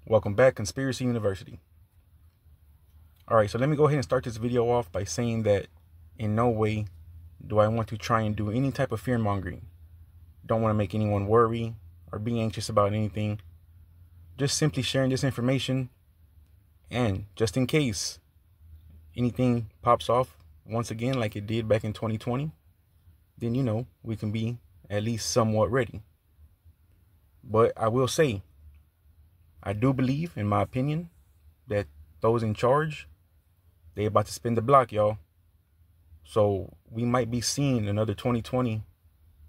Welcome back, Conspiracy University. Alright, so let me go ahead and start this video off by saying that in no way do I want to try and do any type of fear mongering. Don't want to make anyone worry or be anxious about anything. Just simply sharing this information, and just in case anything pops off once again like it did back in 2020, then we can be at least somewhat ready. But I will say, I do believe, in my opinion, that those in charge, they about to spin the block, y'all. So we might be seeing another 2020,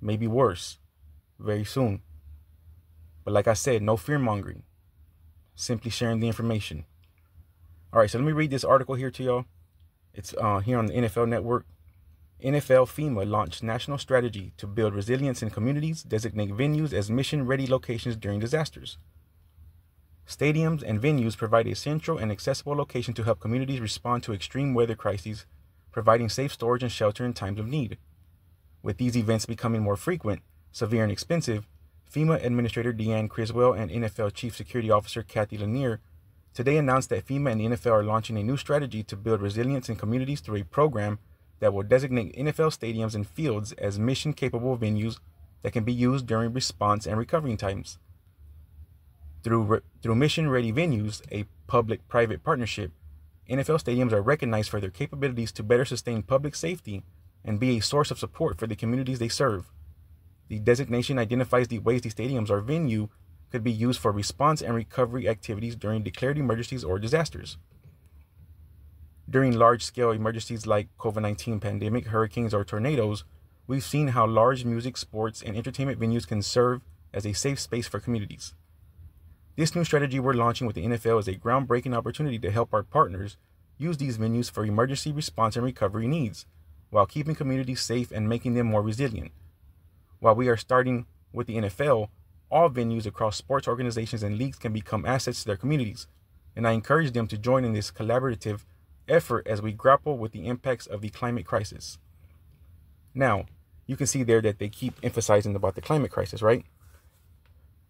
maybe worse, very soon. But like I said, no fear mongering, simply sharing the information. All right, so let me read this article here to y'all. It's here on the NFL Network. NFL FEMA launched national strategy to build resilience in communities, designate venues as mission-ready locations during disasters. Stadiums and venues provide a central and accessible location to help communities respond to extreme weather crises, providing safe storage and shelter in times of need. With these events becoming more frequent, severe, and expensive, FEMA Administrator Deanne Criswell and NFL Chief Security Officer Kathy Lanier today announced that FEMA and the NFL are launching a new strategy to build resilience in communities through a program that will designate NFL stadiums and fields as mission-capable venues that can be used during response and recovery times. Through mission-ready venues, a public-private partnership, NFL stadiums are recognized for their capabilities to better sustain public safety and be a source of support for the communities they serve. The designation identifies the ways the stadiums or venue could be used for response and recovery activities during declared emergencies or disasters. During large-scale emergencies like COVID-19 pandemic, hurricanes, or tornadoes, we've seen how large music, sports, and entertainment venues can serve as a safe space for communities. This new strategy we're launching with the NFL is a groundbreaking opportunity to help our partners use these venues for emergency response and recovery needs, while keeping communities safe and making them more resilient. While we are starting with the NFL, all venues across sports organizations and leagues can become assets to their communities, and I encourage them to join in this collaborative effort as we grapple with the impacts of the climate crisis. Now, you can see there that they keep emphasizing about the climate crisis, right?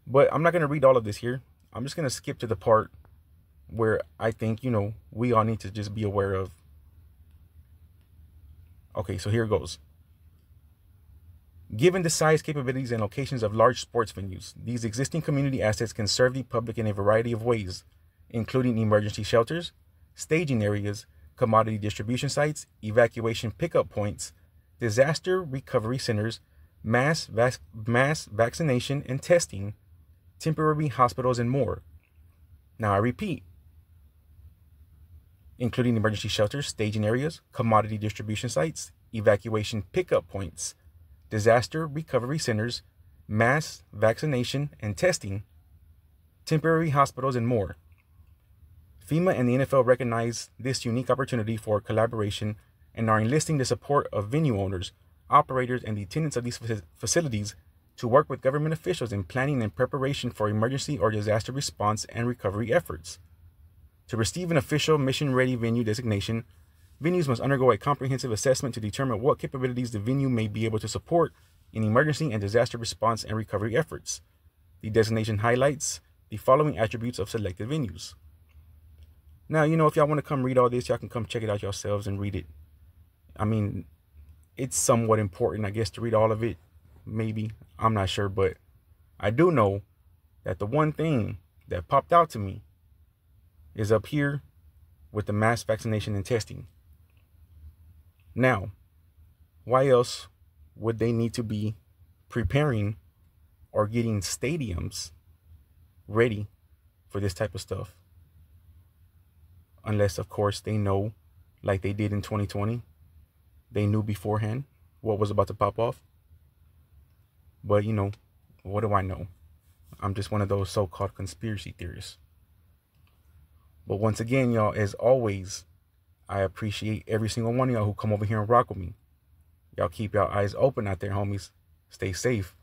But I'm not going to read all of this here. I'm just going to skip to the part where I think, we all need to just be aware of. Okay, so here it goes. Given the size, capabilities, and locations of large sports venues, these existing community assets can serve the public in a variety of ways, including emergency shelters, staging areas, commodity distribution sites, evacuation pickup points, disaster recovery centers, mass vaccination and testing, temporary hospitals, and more. Now I repeat, including emergency shelters, staging areas, commodity distribution sites, evacuation pickup points, disaster recovery centers, mass vaccination and testing, temporary hospitals, and more. FEMA and the NFL recognize this unique opportunity for collaboration and are enlisting the support of venue owners, operators, and the tenants of these facilities to work with government officials in planning and preparation for emergency or disaster response and recovery efforts. To receive an official mission-ready venue designation, venues must undergo a comprehensive assessment to determine what capabilities the venue may be able to support in emergency and disaster response and recovery efforts. The designation highlights the following attributes of selected venues. Now, if y'all want to come read all this, y'all can come check it out yourselves and read it. I mean, it's somewhat important, I guess, to read all of it. Maybe, I'm not sure, but I do know that the one thing that popped out to me is up here with the mass vaccination and testing. Now, why else would they need to be preparing or getting stadiums ready for this type of stuff? Unless, of course, they know, like they did in 2020, they knew beforehand what was about to pop off. But, what do I know? I'm just one of those so-called conspiracy theorists. But once again, y'all, as always, I appreciate every single one of y'all who come over here and rock with me. Y'all keep y'all eyes open out there, homies. Stay safe.